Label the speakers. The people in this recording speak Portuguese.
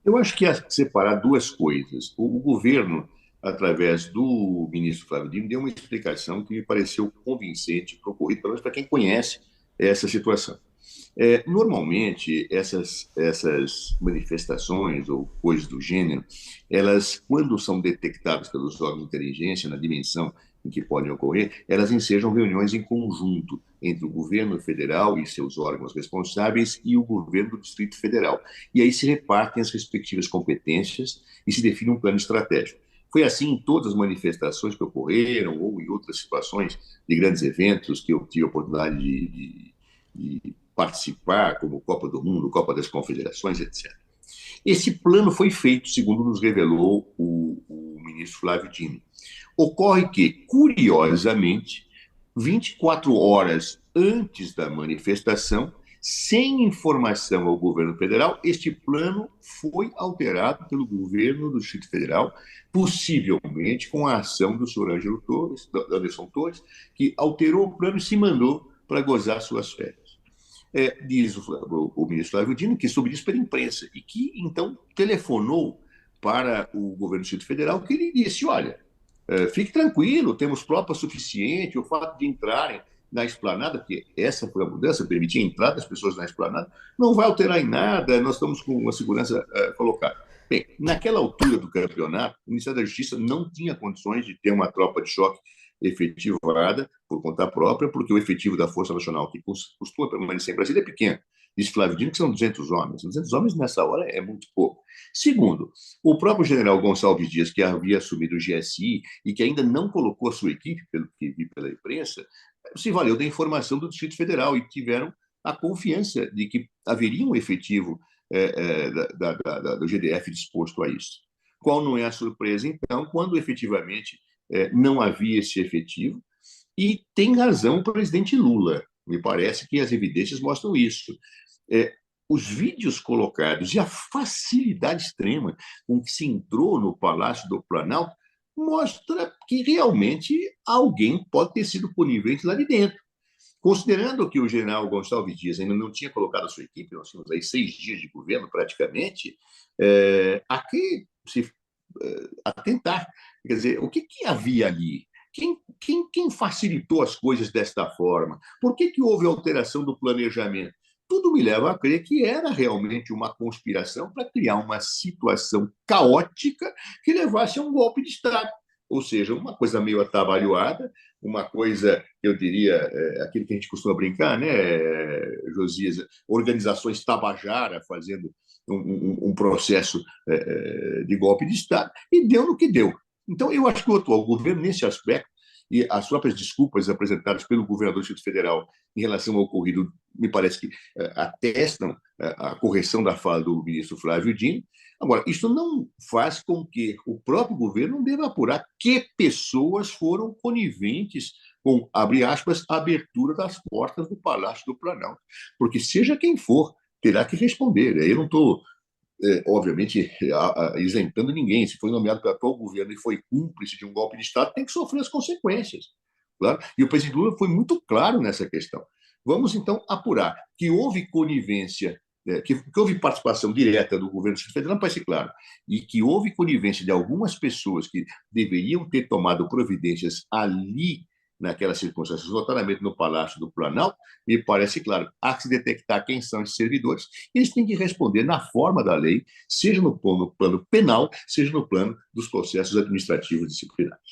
Speaker 1: Eu acho que há que separar duas coisas. O governo, através do ministro Flávio Dino, deu uma explicação que me pareceu convincente para o ocorrido, pelo menos para quem conhece essa situação. Normalmente, essas manifestações ou coisas do gênero, elas, quando são detectadas pelos órgãos de inteligência na dimensão em que podem ocorrer, elas ensejam reuniões em conjunto entre o governo federal e seus órgãos responsáveis e o governo do Distrito Federal. E aí se repartem as respectivas competências e se define um plano estratégico. Foi assim em todas as manifestações que ocorreram ou em outras situações de grandes eventos que eu tive a oportunidade de participar, como Copa do Mundo, Copa das Confederações, etc. Esse plano foi feito, segundo nos revelou o ministro Flávio Dino. Ocorre que, curiosamente, 24 horas antes da manifestação, sem informação ao governo federal, este plano foi alterado pelo governo do Distrito Federal, possivelmente com a ação do senhor Ângelo Torres, Anderson Torres, que alterou o plano e se mandou para gozar suas férias. Diz o ministro Flávio Dino que soube disso pela imprensa e que, então, telefonou para o governo do Distrito Federal que ele disse, olha, fique tranquilo, temos tropa suficiente, o fato de entrarem na esplanada, porque essa foi a mudança, permitir a entrada das pessoas na esplanada, não vai alterar em nada, nós estamos com a segurança colocada. Bem, naquela altura do campeonato, o Ministério da Justiça não tinha condições de ter uma tropa de choque efetivada por conta própria, porque o efetivo da Força Nacional, que costuma permanecer em Brasília, é pequeno. Diz Flávio Dino que são 200 homens. 200 homens nessa hora é muito pouco. Segundo, o próprio general Gonçalves Dias, que havia assumido o GSI e que ainda não colocou a sua equipe, pelo que vi pela imprensa, se valeu da informação do Distrito Federal e tiveram a confiança de que haveria um efetivo do GDF disposto a isso. Qual não é a surpresa, então, quando efetivamente não havia esse efetivo? E tem razão o presidente Lula. Me parece que as evidências mostram isso. É, os vídeos colocados e a facilidade extrema com que se entrou no Palácio do Planalto mostra que realmente alguém pode ter sido conivente lá de dentro. Considerando que o general Gonçalves Dias ainda não tinha colocado a sua equipe, nós tínhamos aí 6 dias de governo praticamente, aqui se atentar. Quer dizer, o que havia ali? Quem facilitou as coisas desta forma? Por que houve alteração do planejamento? Tudo me leva a crer que era realmente uma conspiração para criar uma situação caótica que levasse a um golpe de Estado. Ou seja, uma coisa meio atabalhoada, uma coisa, eu diria, aquilo que a gente costuma brincar, né, Josias? Organizações tabajara fazendo um processo de golpe de Estado, e deu no que deu. Então, eu acho que o atual governo, nesse aspecto, e as próprias desculpas apresentadas pelo governador do Distrito Federal em relação ao ocorrido, me parece que atestam a correção da fala do ministro Flávio Dino. Agora, isso não faz com que o próprio governo deva apurar que pessoas foram coniventes com, abre aspas, a abertura das portas do Palácio do Planalto. Porque seja quem for, terá que responder. Eu não estou obviamente, isentando ninguém. Se foi nomeado pelo atual governo e foi cúmplice de um golpe de Estado, tem que sofrer as consequências. Claro? E o presidente Lula foi muito claro nessa questão. Vamos, então, apurar que houve conivência, que houve participação direta do governo do Distrito Federal, parece claro, e que houve conivência de algumas pessoas que deveriam ter tomado providências ali naquelas circunstâncias, notadamente no Palácio do Planalto, me parece claro. Há que se detectar quem são esses servidores, e eles têm que responder na forma da lei, seja no plano penal, seja no plano dos processos administrativos disciplinares.